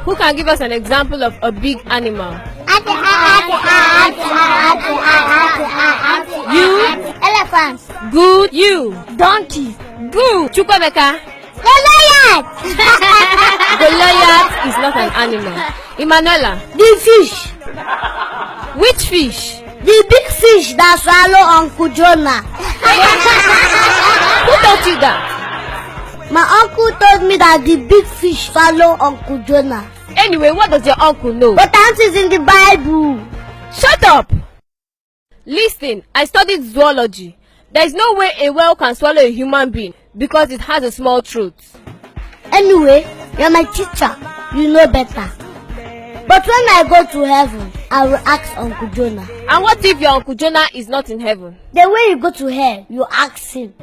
Who can give us an example of a big animal? You? Elephant. Good. You? Donkey. Good. Chukwemeka? Koleiaj. Goliath is not an animal. Emanuela? The fish. Which fish? The big fish that swallow Uncle Johnna. Who taught you that? My uncle told me that the big fish swallow Uncle Johnna. Anyway, what does your uncle know? But that is in the Bible. Shut up! Listen, I studied zoology. There is no way a whale can swallow a human being because it has a small throat. Anyway, you're my teacher. You know better. But when I go to heaven, I will ask Uncle Johnna. And what if your Uncle Johnna is not in heaven? The way you go to hell, you ask him.